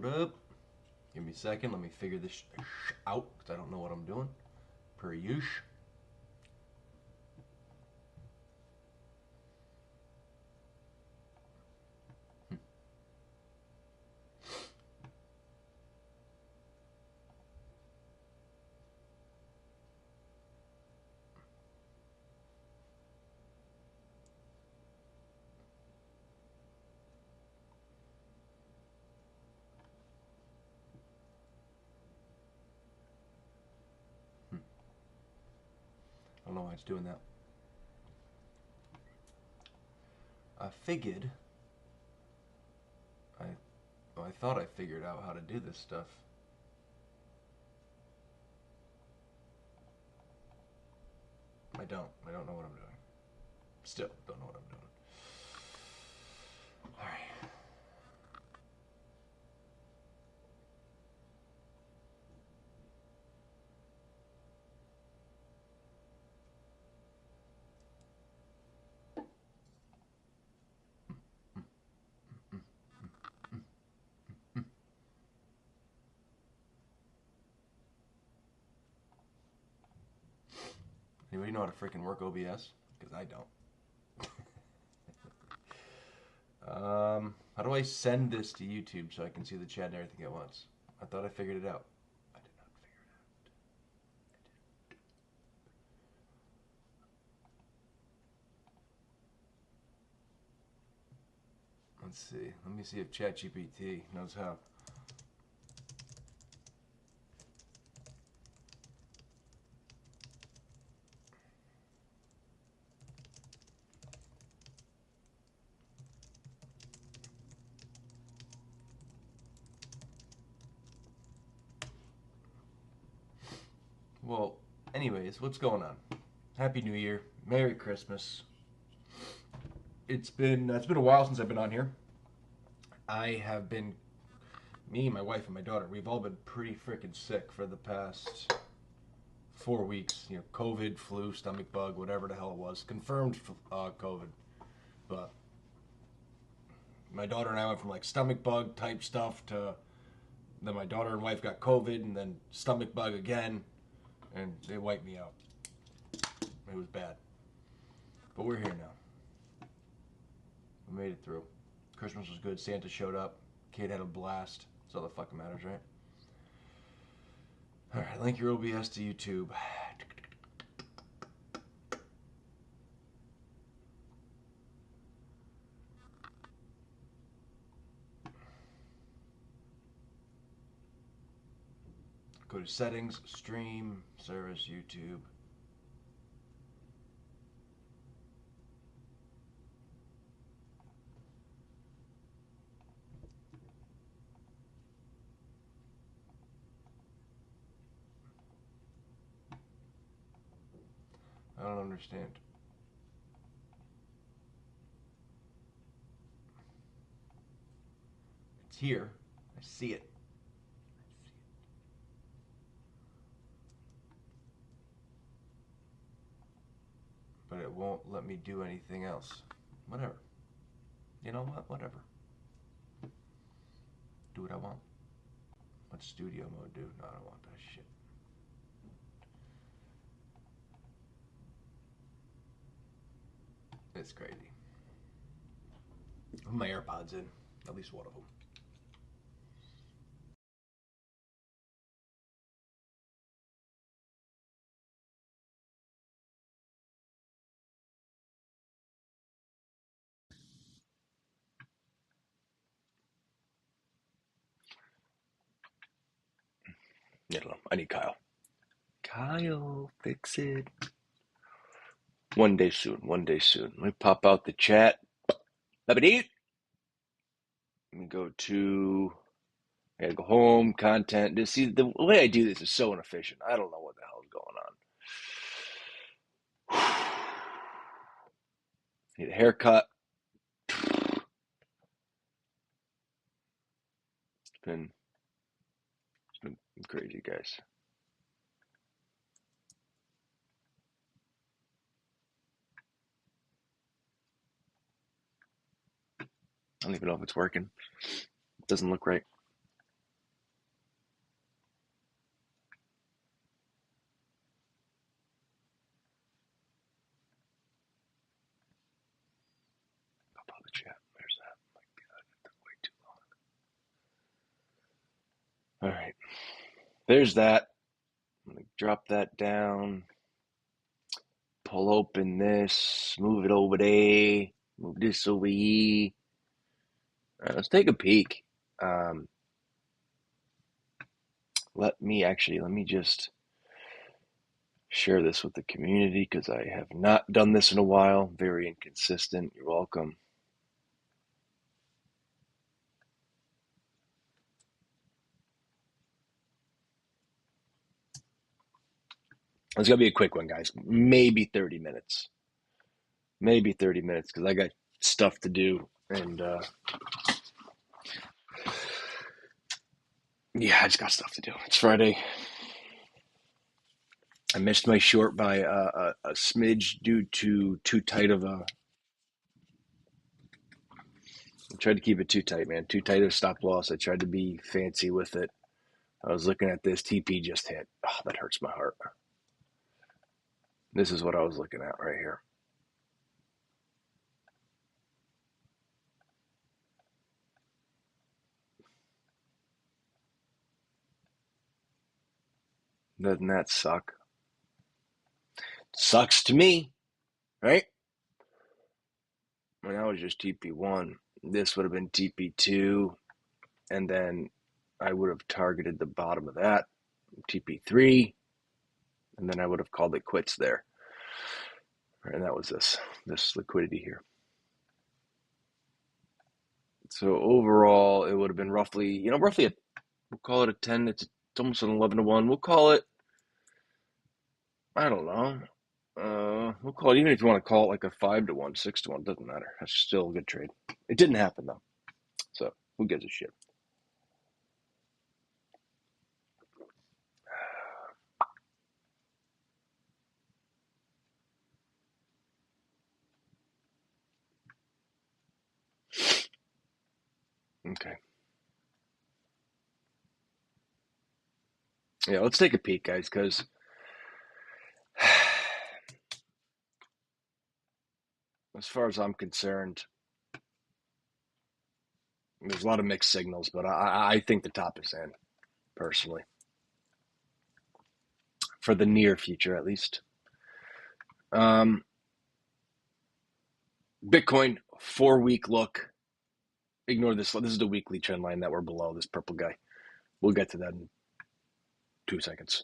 up. Give me a second. Let me figure this out because I don't know what I'm doing. Per usual. I don't know why it's doing that. I figured. I thought I figured out how to do this stuff. I don't. I don't know what I'm doing. Still don't know what I'm doing. All right. Anybody know how to freaking work OBS? Because I don't. How do I send this to YouTube so I can see the chat and everything at once? I thought I figured it out. I did not figure it out. Let's see. Let me see if ChatGPT knows how. Well, anyways, what's going on? Happy New Year. Merry Christmas. It's been a while since I've been on here. I have been me, my wife, and my daughter. We've all been pretty freaking sick for the past 4 weeks. You know, COVID, flu, stomach bug, whatever the hell it was. Confirmed COVID. But my daughter and I went from like stomach bug type stuff to then my daughter and wife got COVID and then stomach bug again, and they wiped me out. It was bad. But we're here now. We made it through. Christmas was good. Santa showed up. Kid had a blast. That's all that fucking matters, right? All right, link your OBS to YouTube. Go to settings, stream, service, YouTube. I don't understand. It's here. I see it. But it won't let me do anything else. Whatever. You know what? Whatever. Do what I want. What's studio mode do? No, I don't want that shit. It's crazy. Put my AirPods in. At least one of them. I don't know. I need Kyle. Kyle, fix it. One day soon. One day soon. Let me pop out the chat. Let me go to. I gotta go home. Content. See, the way I do this is so inefficient. I don't know what the hell is going on. Need a haircut. It's been crazy, guys. I don't even know if it's working. It doesn't look right. chat. There's that. Might be that. It took way too long. All right. There's that. I'm going to drop that down. Pull open this. Move it over there. Move this over here. All right, let's take a peek. Let me just share this with the community because I have not done this in a while. Very inconsistent. You're welcome. It's going to be a quick one, guys. Maybe 30 minutes. Maybe 30 minutes because I got stuff to do. And yeah, I just got stuff to do. It's Friday. I missed my short by a smidge due to too tight of a. I tried to keep it too tight, man. Too tight of a stop loss. I tried to be fancy with it. I was looking at this. TP just hit. Oh, that hurts my heart. This is what I was looking at right here. Doesn't that suck? Sucks to me, right? Well, that was just TP1. This would have been TP2, and then I would have targeted the bottom of that, TP3, and then I would have called it quits there. And that was this liquidity here. So overall, it would have been roughly, we'll call it a 10. It's almost an 11 to 1. We'll call it, I don't know. We'll call it, even if you want to call it like a 5 to 1, 6 to 1, doesn't matter. That's still a good trade. It didn't happen though. So who gives a shit? Okay. Yeah, let's take a peek, guys, because as far as I'm concerned, there's a lot of mixed signals, but I think the top is in, personally. For the near future, at least. Bitcoin, 4-week look. Ignore this. This is the weekly trend line that we're below, this purple guy. We'll get to that in 2 seconds.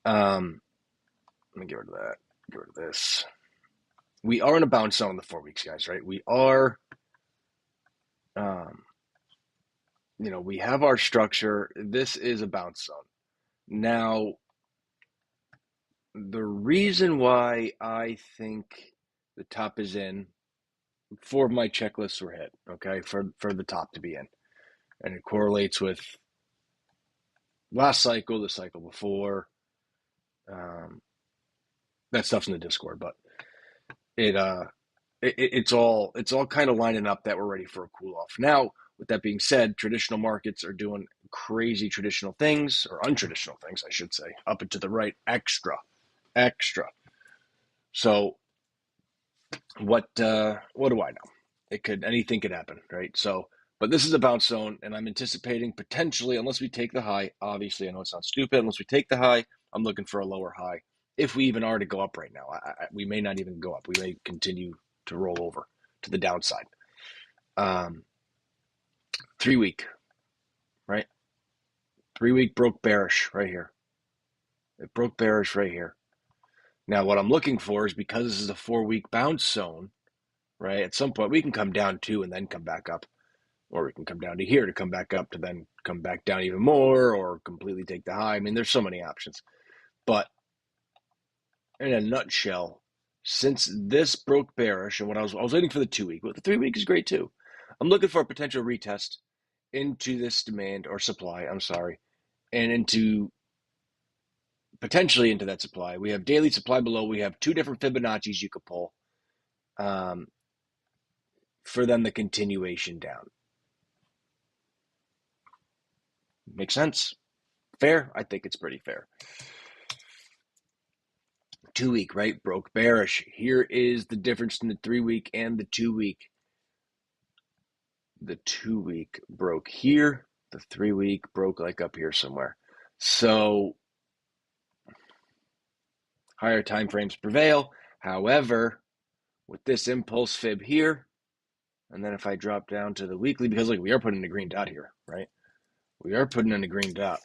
Let me get rid of that. Get rid of this. We are in a bounce zone in the 4 weeks, guys, right? We are, we have our structure. This is a bounce zone. Now, the reason why I think the top is in, 4 of my checklists were hit, okay, for the top to be in. And it correlates with last cycle, the cycle before. That stuff's in the Discord, but it's all kind of lining up that we're ready for a cool off. Now, with that being said, traditional markets are doing crazy traditional things, or untraditional things, I should say, up and to the right, extra. So what do I know? Anything could happen, right? So, but this is a bounce zone, and I'm anticipating potentially, unless we take the high, obviously, I know it sounds stupid, unless we take the high, I'm looking for a lower high. If we even are to go up right now, we may not even go up. We may continue to roll over to the downside. 3 week, right? 3 week broke bearish right here. It broke bearish right here. Now, what I'm looking for is, because this is a 4-week bounce zone, right? At some point, we can come down to and then come back up. Or we can come down to here to come back up to then come back down even more, or completely take the high. I mean, there's so many options. But in a nutshell, since this broke bearish, and I was waiting for the 2 week, but the 3 week is great too. I'm looking for a potential retest into this demand or supply, and potentially into that supply. We have daily supply below. We have 2 different Fibonacci's you could pull for then the continuation down. Makes sense? Fair? I think it's pretty fair. 2 week, right? Broke bearish. Here is the difference in the 3 week and the 2 week. The 2-week broke here. The 3-week broke like up here somewhere. So higher time frames prevail. However, with this impulse fib here, and then if I drop down to the weekly, because like we are putting in a green dot here, right? We are putting in a green dot.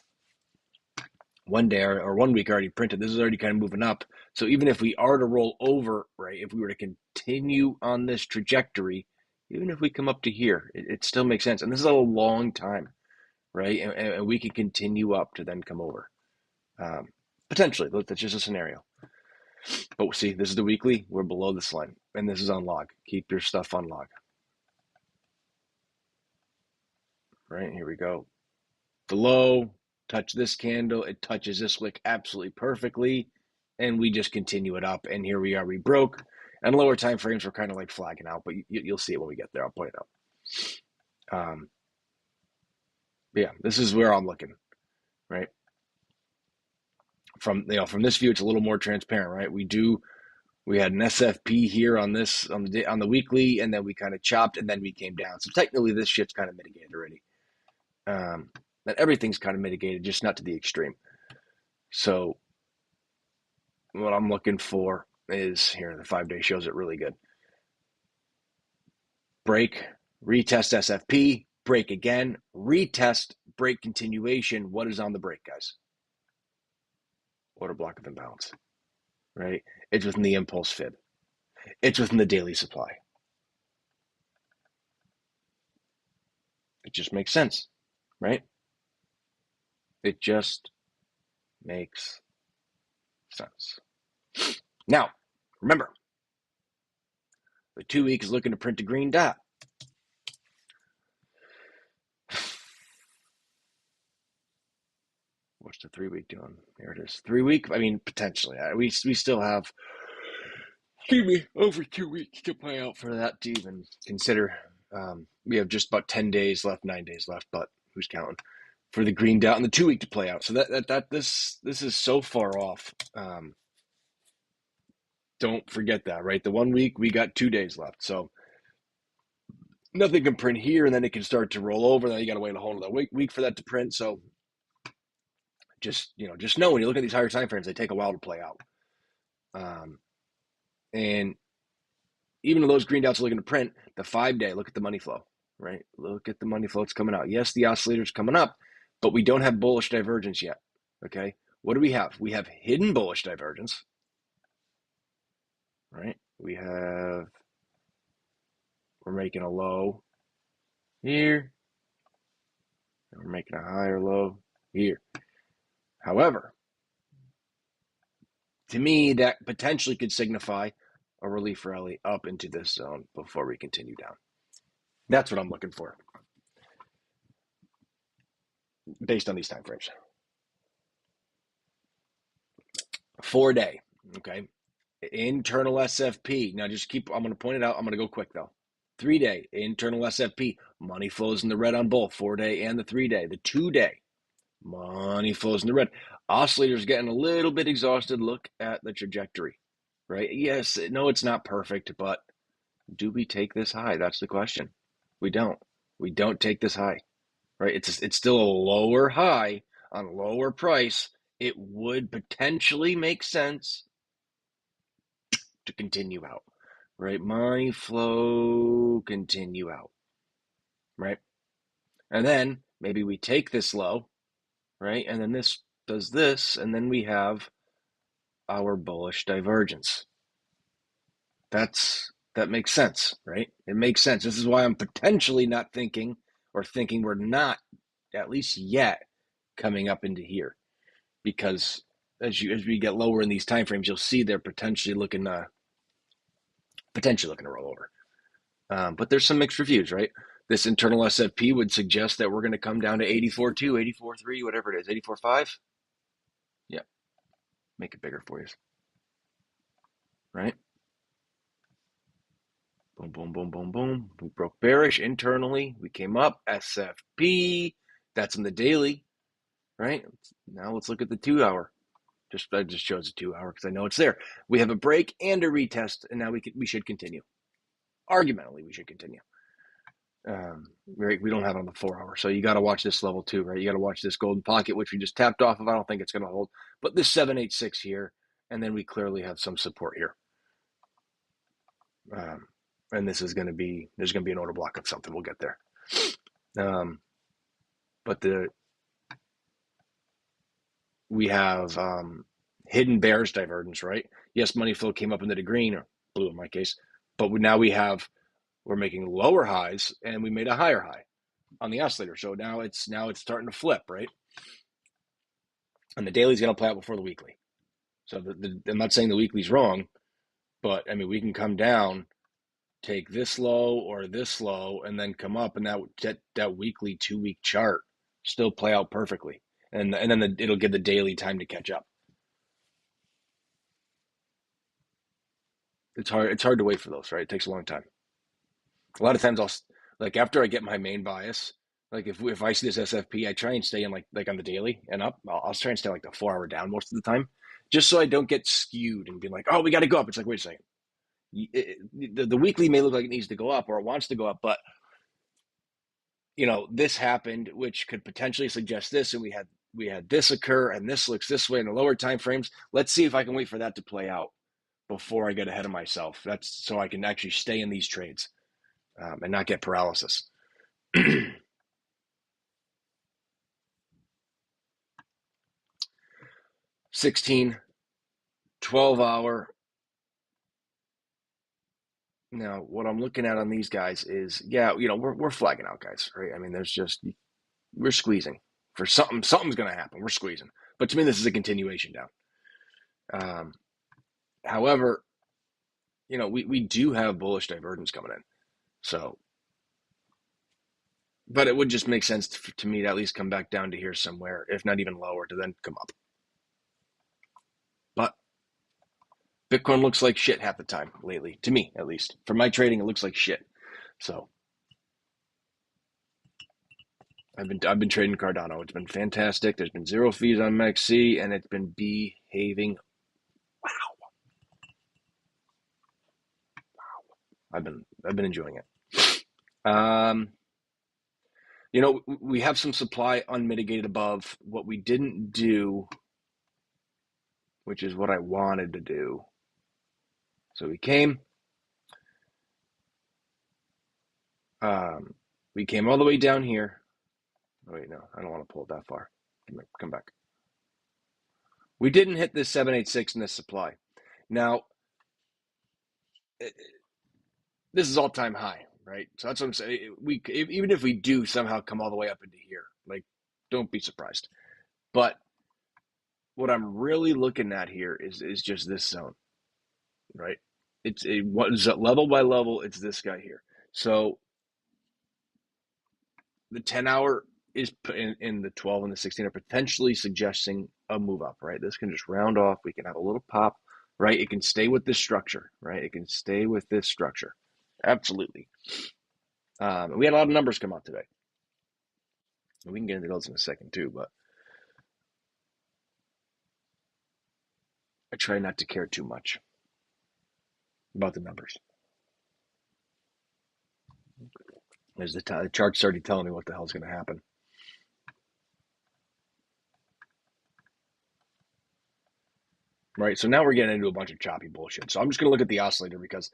One day or 1 week already printed. This is already kind of moving up. So even if we are to roll over, right, if we were to continue on this trajectory, even if we come up to here, it still makes sense. And this is a long time, right? And we can continue up to then come over. Potentially, that's just a scenario. But see, this is the weekly. We're below this line. And this is on log. Keep your stuff on log. Right, here we go. The low, touch this candle. It touches this wick absolutely perfectly. And we just continue it up. And here we are. We broke. And lower time frames were kind of like flagging out. But you'll see it when we get there. I'll point it out. Yeah, this is where I'm looking. Right. From this view, it's a little more transparent, right? We had an SFP here on the weekly, and then we kind of chopped, and then we came down. So technically, this shit's kind of mitigated already. And everything's kind of mitigated, just not to the extreme. So what I'm looking for is here. The 5-day shows it really good. Break, retest SFP, break again, retest, break continuation. What is on the break, guys? Order block of imbalance, right? It's within the impulse fib. It's within the daily supply. It just makes sense, right? It just makes sense. Now, remember, the 2 week is looking to print a green dot. What's the 3 week doing? Here it is. 3 week, I mean, potentially. We still have, over 2 weeks to play out for that to even consider. We have just about 10 days left, 9 days left, but who's counting? For the green dot and the 2 week to play out. So this is so far off. Don't forget that, right? The 1 week, we got 2 days left. So nothing can print here, and then it can start to roll over. Then you got to wait a whole other week for that to print. So just know when you look at these higher time frames, they take a while to play out. And even though those green dots are looking to print, the 5-day, look at the money flow, right? Look at the money flow. It's coming out. Yes, the oscillator's coming up, but we don't have bullish divergence yet. Okay. What do we have? We have hidden bullish divergence, right? We're making a low here, and we're making a higher low here. However, to me, that potentially could signify a relief rally up into this zone before we continue down. That's what I'm looking for based on these time frames. 4-day, okay? Internal SFP. Now I'm going to point it out. I'm going to go quick though. 3-day, internal SFP. Money flows in the red on both 4-day and the 3-day. The 2-day, money flows in the red. Oscillator's getting a little bit exhausted. Look at the trajectory, right? Yes, no, it's not perfect, but do we take this high? That's the question. We don't. We don't take this high, right? It's still a lower high on a lower price. It would potentially make sense to continue out, right? Money flow, continue out, right? And then maybe we take this low, right? And then this does this, and then we have our bullish divergence. That makes sense, right? It makes sense. This is why I'm potentially not thinking we're not, at least yet, coming up into here. Because as we get lower in these time frames, you'll see they're potentially looking to roll over. But there's some mixed reviews, right? This internal SFP would suggest that we're going to come down to 84.2, 84.3, whatever it is, 84.5. Yeah, make it bigger for you, right? Boom, boom, boom, boom, boom. We broke bearish internally. We came up, SFP. That's in the daily, right? Now let's look at the 2-hour. I just chose a 2-hour because I know it's there. We have a break and a retest, and now we should continue. Argumentally, we should continue. We don't have it on the 4 hour, so you got to watch this level too, right? You got to watch this golden pocket, which we just tapped off of. I don't think it's going to hold, but this 786 here, and then we clearly have some support here. And this is going to be, there's going to be an order block of something. We'll get there. But we have hidden bearish divergence, right? Yes, money flow came up into the green, or blue in my case, but we're making lower highs, and we made a higher high on the oscillator. So now it's starting to flip, right? And the daily's going to play out before the weekly. So I'm not saying the weekly's wrong, but I mean, we can come down, take this low or this low, and then come up, and that weekly 2-week chart still play out perfectly, and then it'll give the daily time to catch up. It's hard to wait for those, right? It takes a long time. A lot of times like after I get my main bias, like if I see this SFP, I try and stay in like on the daily and up. I'll try and stay like the 4 hour down most of the time, just so I don't get skewed and be like, oh, we got to go up. It's like, wait a second. The weekly may look like it needs to go up or it wants to go up, but this happened, which could potentially suggest this, and we had this occur, and this looks this way in the lower time frames. Let's see if I can wait for that to play out before I get ahead of myself. That's so I can actually stay in these trades and not get paralysis. 16, 12 hour. Now, what I'm looking at on these guys is, we're flagging out, guys, right? I mean, we're squeezing for something. Something's going to happen. We're squeezing. But to me, this is a continuation down. However, we do have bullish divergence coming in. So, but it would just make sense to me to at least come back down to here somewhere, if not even lower, to then come up. But Bitcoin looks like shit half the time lately, to me at least. For my trading, it looks like shit. So I've been trading Cardano. It's been fantastic. There's been 0 fees on MaxC, and it's been behaving. Wow. I've been enjoying it. We have some supply unmitigated above. What we didn't do, which is what I wanted to do. So we came all the way down here. Oh, wait, no, I don't want to pull it that far. Come back. We didn't hit this 786 in this supply. Now, this is all-time high, right? So that's what I'm saying. Even if we do somehow come all the way up into here, like, don't be surprised. But what I'm really looking at here is just this zone, right? It's level by level. It's this guy here. So the 10 hour is in the 12 and the 16 are potentially suggesting a move up, right? This can just round off. We can have a little pop, right? It can stay with this structure, right? It can stay with this structure. Absolutely. We had a lot of numbers come out today. We can get into those in a second too, but I try not to care too much about the numbers. As the chart's already telling me what the hell's going to happen. Right, so now we're getting into a bunch of choppy bullshit. So I'm just going to look at the oscillator because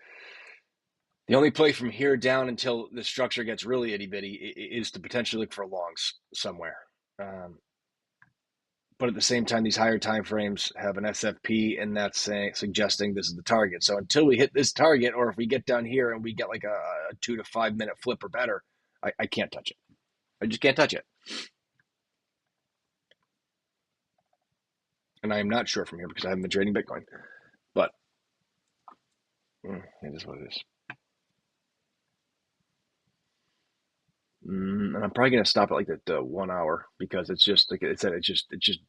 the only play from here down until the structure gets really itty-bitty is to potentially look for longs somewhere. But at the same time, these higher time frames have an SFP, and that's suggesting this is the target. So until we hit this target, or if we get down here and we get like a 2 to 5 minute flip or better, I can't touch it. I just can't touch it. And I am not sure from here because I haven't been trading Bitcoin. But it is what it is. And I'm probably going to stop at like the 1 hour because it's just, like I said, it's just,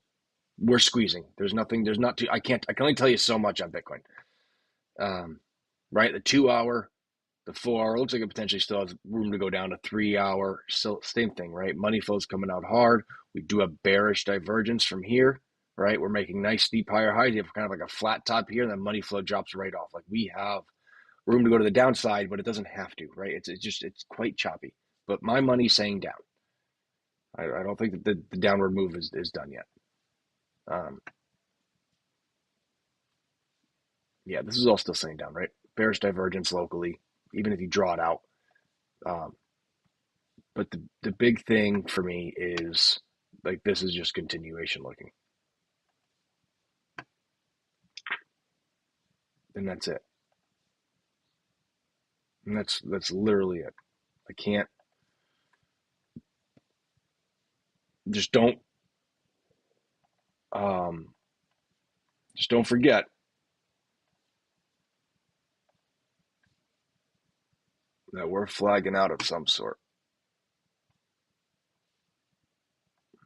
we're squeezing. I can only tell you so much on Bitcoin. Right? The 2 hour, the 4 hour looks like it potentially still has room to go down to 3 hour. Still same thing, right? Money flow's coming out hard. We do have bearish divergence from here, right? We're making nice steep higher highs. You have kind of like a flat top here, and then money flow drops right off. Like we have room to go to the downside, but it doesn't have to, right? It's quite choppy. but my money's saying down. I don't think that the downward move is done yet. Um, yeah, this is all still saying down, right? Bearish divergence locally, even if you draw it out. Um, but the big thing for me is like this is just continuation looking, and that's it. And that's literally it. I can't just don't um, just don't forget that we're flagging out of some sort.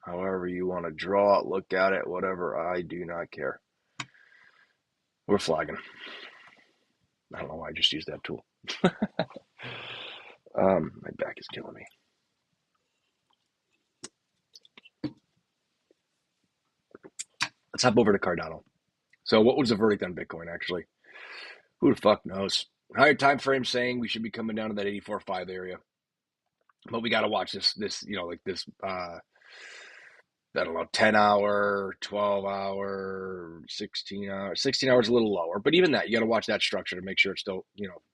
However you want to draw it, look at it, whatever, I do not care. We're flagging. I don't know why I just used that tool. My back is killing me. Let's hop over to Cardano. So what was the verdict on Bitcoin actually? Who the fuck knows? Higher time frame saying we should be coming down to that 84.5 area. But we got to watch this, like this, I don't know, 10 hour, 12 hour, 16 hour, 16 hours a little lower. But even that, you got to watch that structure to make sure it still,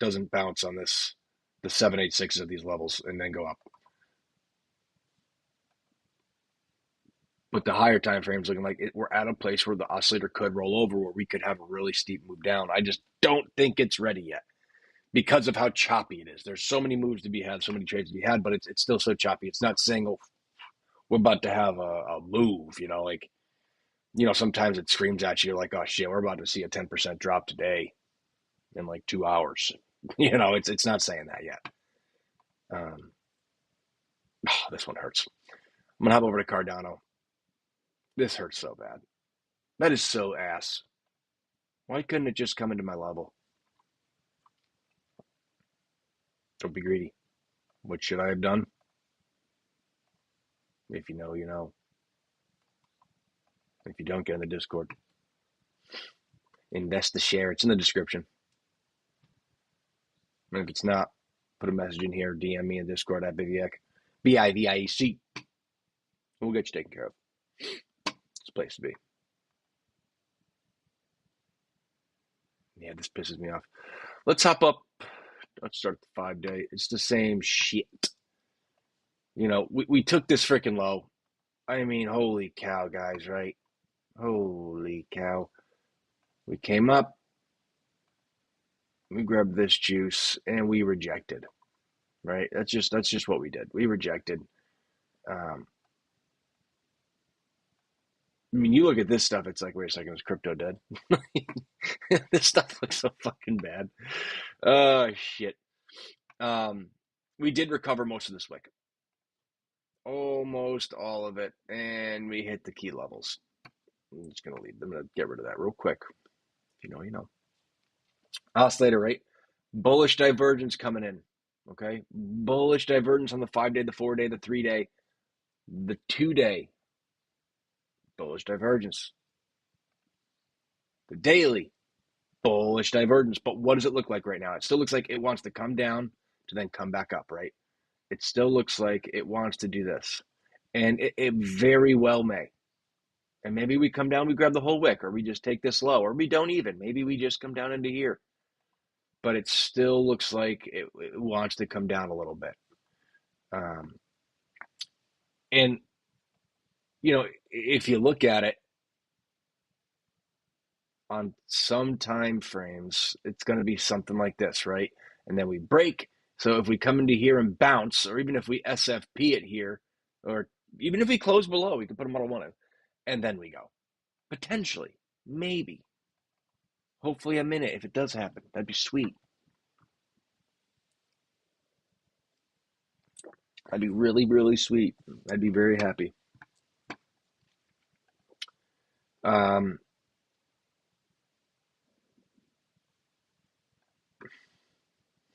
doesn't bounce on the 786s of these levels and then go up. But the higher time frames looking like we're at a place where the oscillator could roll over, where we could have a really steep move down. I just don't think it's ready yet because of how choppy it is. There's so many moves to be had, so many trades to be had, but it's still so choppy. It's not saying, oh, we're about to have a move, sometimes it screams at you, you're like, oh shit, we're about to see a 10% drop today in like 2 hours. It's not saying that yet. This one hurts. I'm gonna hop over to Cardano. This hurts so bad. That is so ass. Why couldn't it just come into my level? Don't be greedy. What should I have done? If you know, you know. If you don't, get in the Discord. Invest the share. It's in the description. And if it's not, put a message in here. DM me in Discord at Biviec. Biviec. We'll get you taken care of. It's a place to be. Yeah, this pisses me off. Let's hop up. Let's start the 5-day. It's the same shit. We took this freaking low. I mean, holy cow, guys, right? Holy cow. We came up, we grabbed this juice, and we rejected, right? That's just what we did. We rejected. I mean, you look at this stuff, it's like, wait a second, is crypto dead? This stuff looks so fucking bad. Oh, shit. We did recover most of this wick. Almost all of it, and we hit the key levels. I'm just going to leave. I'm going to get rid of that real quick. If you know, you know. Oscillator rate. Bullish divergence coming in. Okay. Bullish divergence on the 5-day, the 4-day, the 3-day, the 2-day. Bullish divergence. The daily. Bullish divergence. But what does it look like right now? It still looks like it wants to come down to then come back up, right? It still looks like it wants to do this. And it very well may. And maybe we come down, we grab the whole wick, or we just take this low, or we don't even. Maybe we just come down into here. But it still looks like it wants to come down a little bit. And, if you look at it on some time frames, it's going to be something like this, right? And then we break. So if we come into here and bounce, or even if we SFP it here, or even if we close below, we can put a model 1 in, and then we go. Potentially, maybe. Hopefully a minute if it does happen. That'd be sweet. That'd be really, really sweet. I'd be very happy.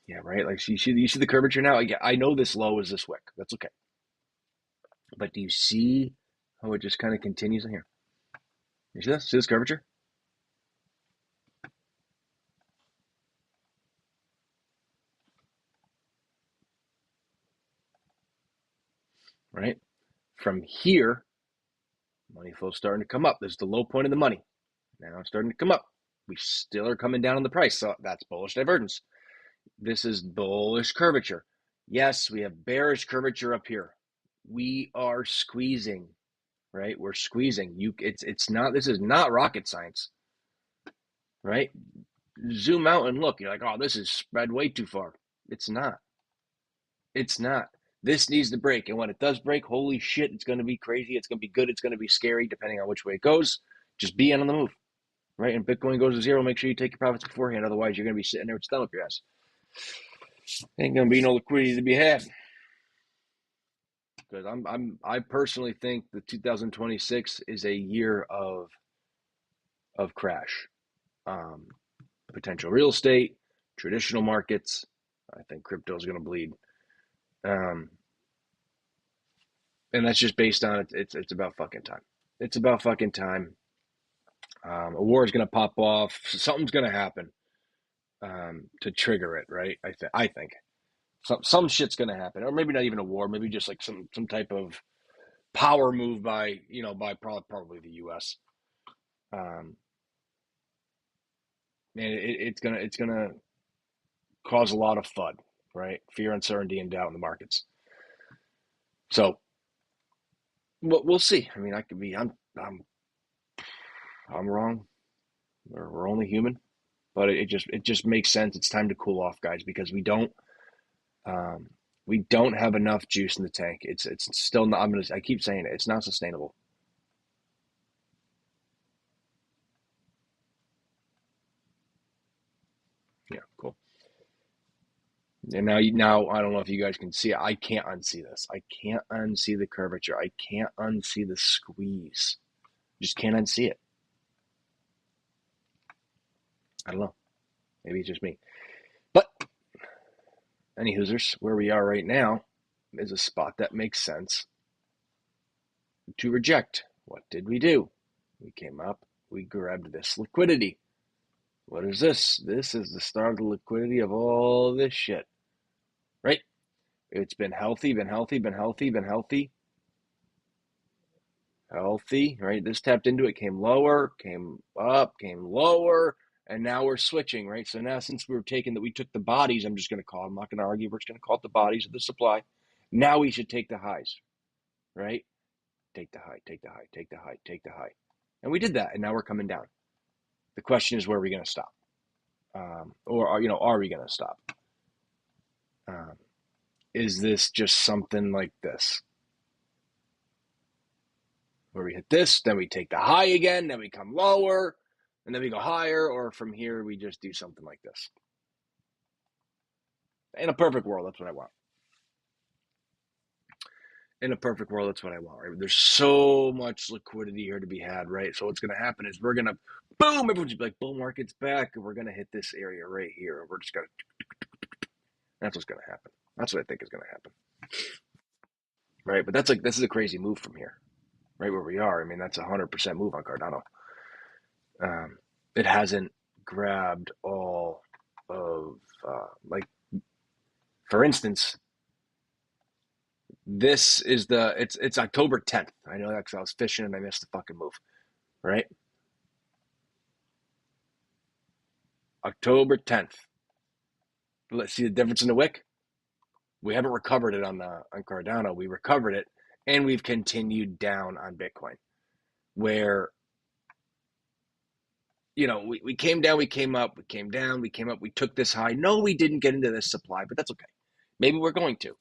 Yeah, right. Like you see the curvature now. I know this low is this wick. That's okay. But do you see how it just kind of continues in here? You see this? See this curvature? right? From here, money flow starting to come up. This is the low point of the money. Now it's starting to come up. We still are coming down on the price, so that's bullish divergence. This is bullish curvature. Yes, we have bearish curvature up here. We are squeezing, right? We're squeezing. It's not. This is not rocket science, right? Zoom out and look. You're like, oh, this is spread way too far. It's not. It's not. This needs to break, and when it does break, holy shit, it's going to be crazy. It's going to be good. It's going to be scary, depending on which way it goes. Just be in on the move, right? And Bitcoin goes to zero. Make sure you take your profits beforehand. Otherwise, you're going to be sitting there with thumb up your ass. Ain't going to be no liquidity to be had. Because I personally think the 2026 is a year of crash. Potential real estate, traditional markets. I think crypto is going to bleed. And that's just based on it's about fucking time. It's about fucking time. A war is going to pop off. Something's going to happen to trigger it, right? I think some shit's going to happen, or maybe not even a war. Maybe just like some type of power move by probably the U.S. And it's gonna cause a lot of FUD, right? Fear, uncertainty, and doubt in the markets. So we'll see. I mean, I'm wrong. We're only human, but it just makes sense. It's time to cool off, guys, because we don't have enough juice in the tank. It's still not. I keep saying it. It's not sustainable. Yeah, cool. And now I don't know if you guys can see it. I can't unsee this. I can't unsee the curvature. I can't unsee the squeeze. Just can't unsee it. I don't know. Maybe it's just me. But any hoosers, where we are right now is a spot that makes sense to reject. What did we do? We came up, we grabbed this liquidity. What is this? This is the start of the liquidity of all this shit. Right? It's been healthy, been healthy, been healthy, been healthy. Healthy, right? This tapped into it, came lower, came up, came lower, and now we're switching, right? So now since we took the bodies, I'm just going to call, I'm not going to argue, we're just going to call it the bodies of the supply. Now we should take the highs, right? Take the high, take the high, take the high, take the high. And we did that, and now we're coming down. The question is, where are we going to stop? Or, are we going to stop? Is this just something like this? Where we hit this, then we take the high again, then we come lower, and then we go higher, or from here we just do something like this. In a perfect world, that's what I want. In a perfect world, that's what I want, right? There's so much liquidity here to be had, right? So what's going to happen is we're going to, boom, everyone's be like, bull market's back, and we're going to hit this area right here, and we're just going to, that's what's going to happen. That's what I think is going to happen. Right? But this is a crazy move from here, right where we are. I mean, that's a 100% move on Cardano. It hasn't grabbed all of, for instance, this is it's October 10th. I know that because I was fishing and I missed the fucking move, right? October 10th. Let's see the difference in the wick. We haven't recovered it on Cardano. We recovered it, and we've continued down on Bitcoin, where we came down, we came up, we came down, we came up, we took this high. No, we didn't get into this supply, but that's okay. Maybe we're going to.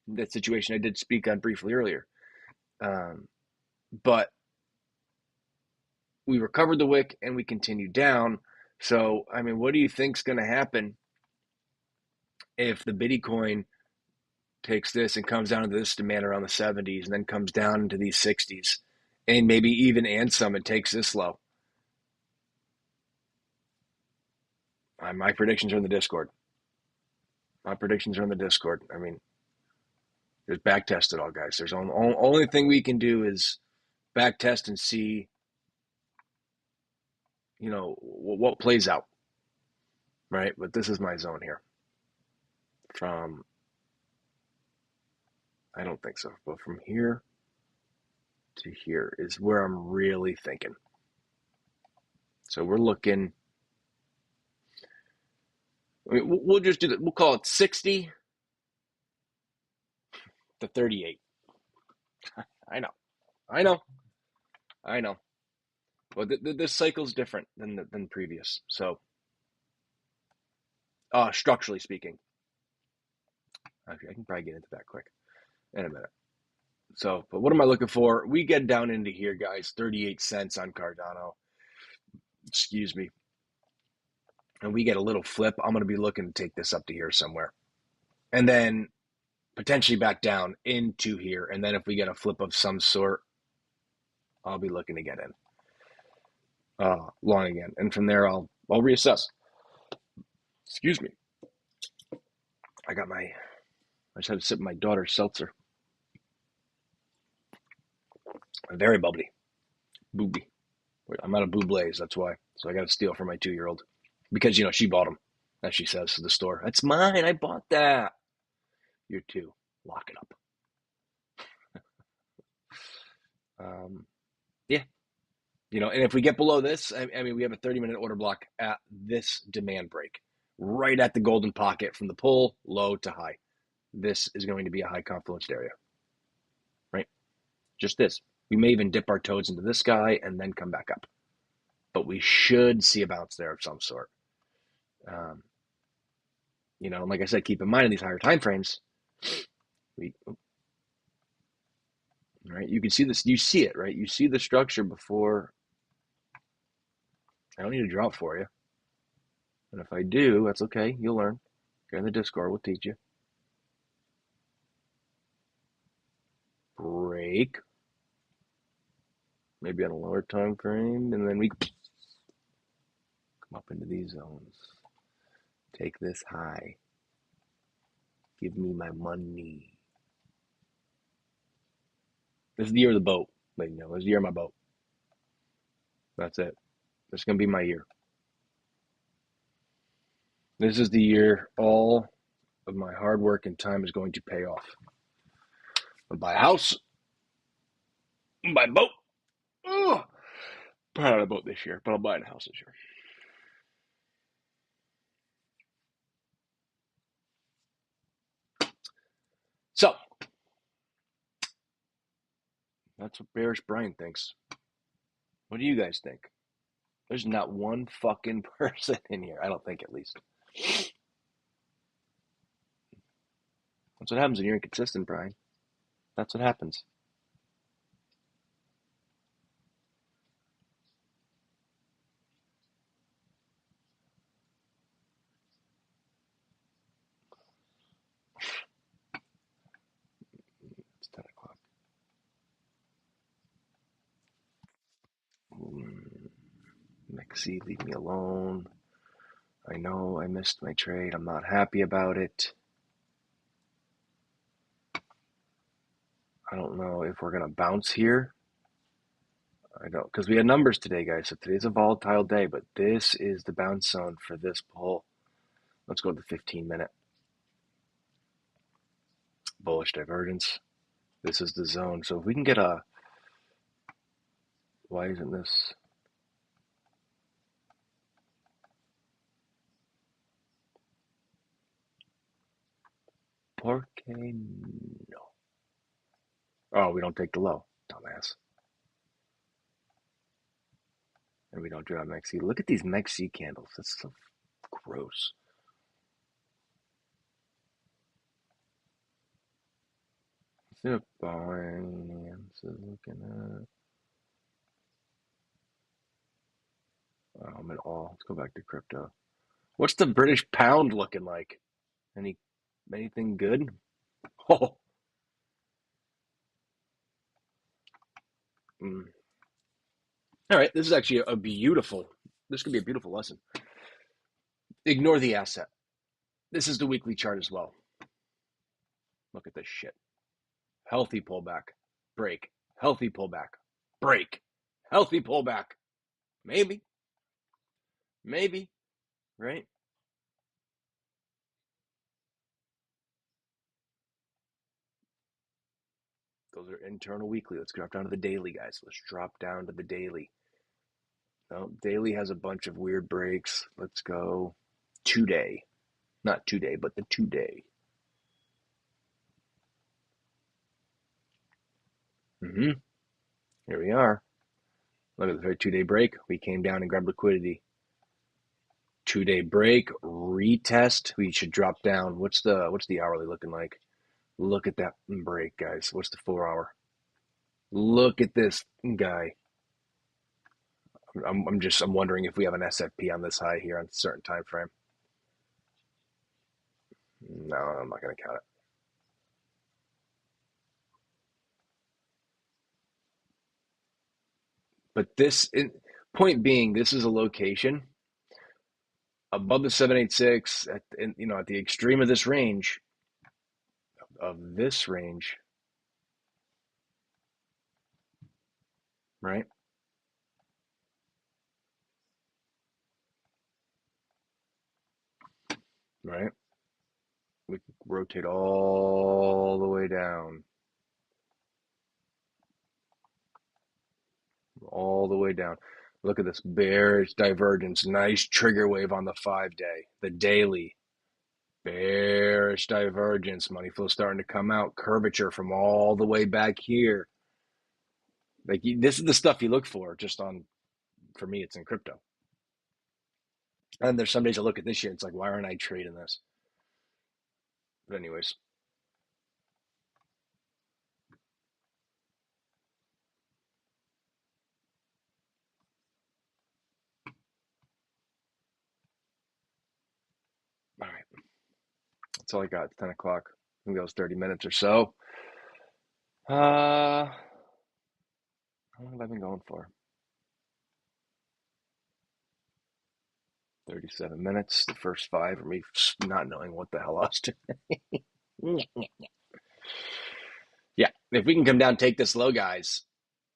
That situation I did speak on briefly earlier. But we recovered the wick and we continued down. So, I mean, what do you think's going to happen if the Bitcoin takes this and comes down to this demand around the 70s and then comes down into these 60s and maybe even and some and takes this low? My predictions are in the Discord. My predictions are in the Discord. I mean, there's back test it all, guys. There's only thing we can do is back test and see, what plays out, right? But this is my zone here. From I don't think so. But from here to here is where I'm really thinking. So we're looking. I mean, we'll just do that. We'll call it 60 to 38. I know. I know. I know. But this cycle's different than previous. So, structurally speaking, actually, I can probably get into that quick in a minute. So, but what am I looking for? We get down into here, guys. 38 cents on Cardano. Excuse me. And we get a little flip. I'm going to be looking to take this up to here somewhere, and then potentially back down into here. And then if we get a flip of some sort, I'll be looking to get in long again. And from there, I'll reassess. Excuse me. I just had to sip my daughter's seltzer. Very bubbly. Booby. I'm out of Bublays, that's why. So I got to steal from my 2-year-old. Because, she bought them, as she says to the store. That's mine. I bought that. You're 2. Lock it up. Yeah. And if we get below this, I mean, we have a 30-minute order block at this demand break. Right at the golden pocket from the pull, low to high. This is going to be a high confluenced area. Right? Just this. We may even dip our toes into this guy and then come back up. But we should see a bounce there of some sort. And like I said, keep in mind in these higher time frames, right? You can see this. You see it, right? You see the structure before. I don't need to draw it for you. And if I do, that's okay. You'll learn. Go in the Discord. We'll teach you. Break. Maybe on a lower time frame, and then we come up into these zones. Take this high. Give me my money. This is the year of the boat. This is the year of my boat. That's it. This is going to be my year. This is the year all of my hard work and time is going to pay off. I'll buy a house. I'll buy a boat. Oh, probably not a boat this year, but I'll buy a house this year. So, that's what Bearish Brian thinks. What do you guys think? There's not one fucking person in here. I don't think, at least. That's what happens when you're inconsistent, Brian. That's what happens. It's 10 o'clock. Mexi, leave me alone. I know I missed my trade. I'm not happy about it. I don't know if we're going to bounce here. I don't, because we had numbers today, guys. So today's a volatile day, but this is the bounce zone for this pull. Let's go to the 15-minute. Bullish divergence. This is the zone. So if we can get a, why isn't this? Por qué no? Oh, we don't take the low, dumbass. And we don't do that Mexi. Look at these Mexi candles. That's so gross. See what Binance is looking at. Oh, I'm in awe. Let's go back to crypto. What's the British pound looking like? Anything good? Oh. All right, this is actually this could be a beautiful lesson. Ignore the asset. This is the weekly chart as well. Look at this shit. Healthy pullback. Break. Healthy pullback. Break. Healthy pullback. Maybe. Right? internal weekly. Let's drop down to the daily, guys. Let's drop down to the daily. No, daily has a bunch of weird breaks. Let's go 2-day. Not 2-day, but the 2-day. Here we are. Look at the very 2-day break. We came down and grabbed liquidity. 2-day break, retest. We should drop down. What's the hourly looking like? Look at that break, guys. What's the 4-hour? Look at this guy. I'm wondering if we have an SFP on this high here on a certain time frame. No, I'm not going to count it. But point being, this is a location above the 786 at the extreme of this range, right? Right. We can rotate all the way down. All the way down. Look at this bearish divergence. Nice trigger wave on the 5-day. The daily. Bearish divergence. Money flow starting to come out. Curvature from all the way back here. Like this is the stuff you look for for me, it's in crypto. And there's some days I look at this shit, it's like, why aren't I trading this? But anyways. All right. That's all I got. It's 10 o'clock. I think that was 30 minutes or so. How long have I been going for? 37 minutes. The first 5 are me not knowing what the hell I was doing. Yeah, if we can come down, take this low, guys,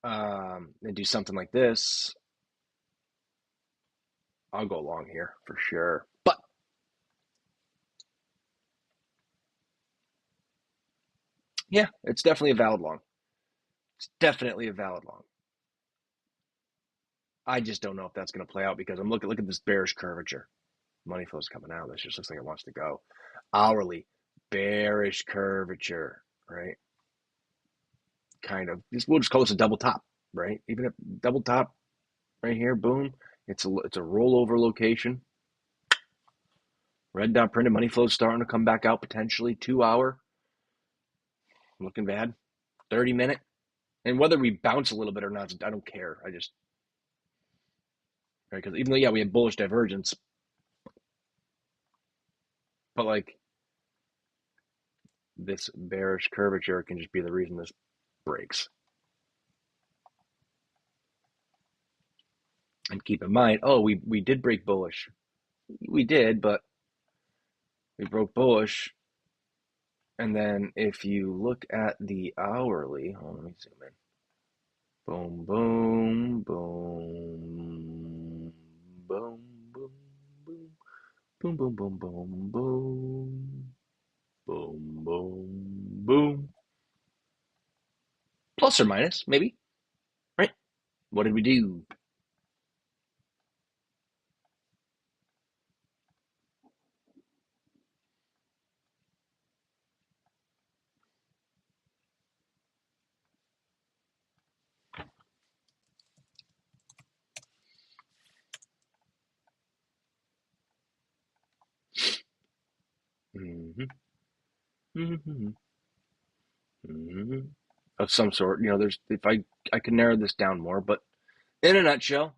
and do something like this, I'll go long here for sure. But yeah, it's definitely a valid long. It's definitely a valid long. I just don't know if that's going to play out because look at this bearish curvature. Money flow's coming out. This just looks like it wants to go. Hourly, bearish curvature, right? Kind of. We'll just call this a double top, right? Even a double top right here, boom. It's a rollover location. Red dot printed. Money flow's starting to come back out potentially. 2-hour. Looking bad. 30-minute. And whether we bounce a little bit or not, I don't care. I just, right? Because even though, yeah, we had bullish divergence, but like this bearish curvature can just be the reason this breaks. And keep in mind, we did break bullish. We did, but we broke bullish. And then if you look at the hourly, let me zoom in. Boom, boom, boom, boom, boom, boom, boom, boom, boom, boom, boom, boom, boom, boom. Plus or minus, maybe, right? What did we do? Mm-hmm. Mm-hmm. Mm-hmm. Of some sort, there's if I could narrow this down more, but in a nutshell,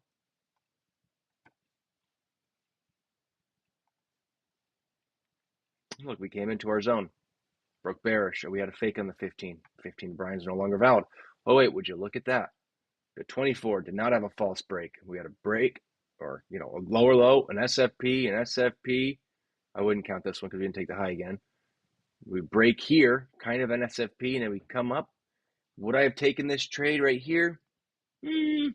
look, we came into our zone, broke bearish, we had a fake on the 15. 15 Brian's no longer valid. Oh wait, would you look at that? The 24 did not have a false break. We had a break, or a lower low, an SFP, an SFP. I wouldn't count this one because we didn't take the high again. We break here, kind of an SFP, and then we come up. Would I have taken this trade right here? I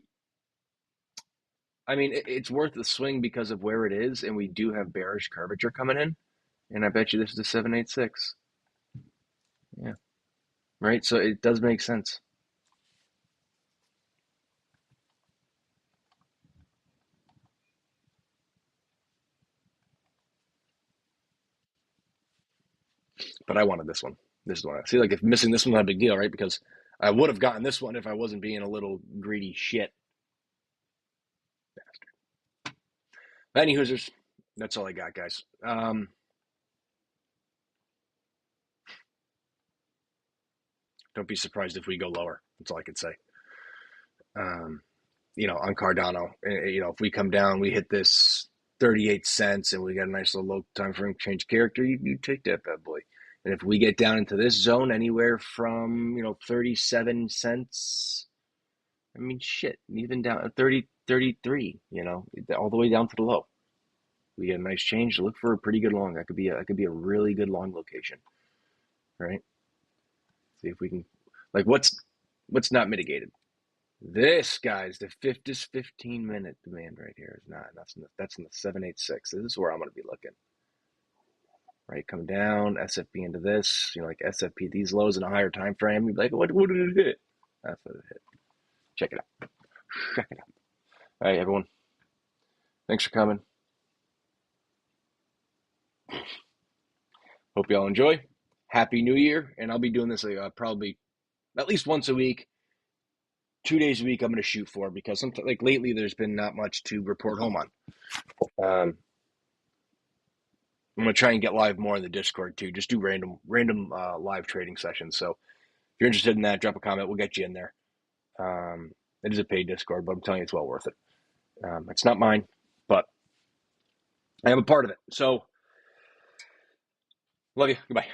mean, it's worth the swing because of where it is, and we do have bearish curvature coming in. And I bet you this is a 786. Yeah. right? So it does make sense. But I wanted this one. This is the one I see. Like if missing this one, not a big deal, right? Because I would have gotten this one if I wasn't being a little greedy shit. Any hoosers, that's all I got, guys. Don't be surprised if we go lower. That's all I can say. Um, on Cardano, if we come down, we hit this 38 cents and we got a nice little low time frame change character, you take that bad boy. And if we get down into this zone anywhere from, 37 cents, I mean, shit, even down at 30, 33, all the way down to the low. We get a nice change. Look for a pretty good long. That could be a really good long location, right? See if we can, like, what's not mitigated. This guy's this 15-minute demand right here is not. That's in the 786. This is where I'm going to be looking. Right, come down, SFP into this. Like SFP, these lows in a higher time frame. You'd be like, what did it hit? That's what it hit. Check it out. Check it out. All right, everyone. Thanks for coming. Hope y'all enjoy. Happy New Year, and I'll be doing this probably at least once a week. 2 days a week I'm going to shoot for because sometimes, like lately, there's been not much to report home on. I'm going to try and get live more in the Discord too. Just do random live trading sessions. So if you're interested in that, drop a comment. We'll get you in there. It is a paid Discord, but I'm telling you, it's well worth it. It's not mine, but I am a part of it. So love you. Goodbye.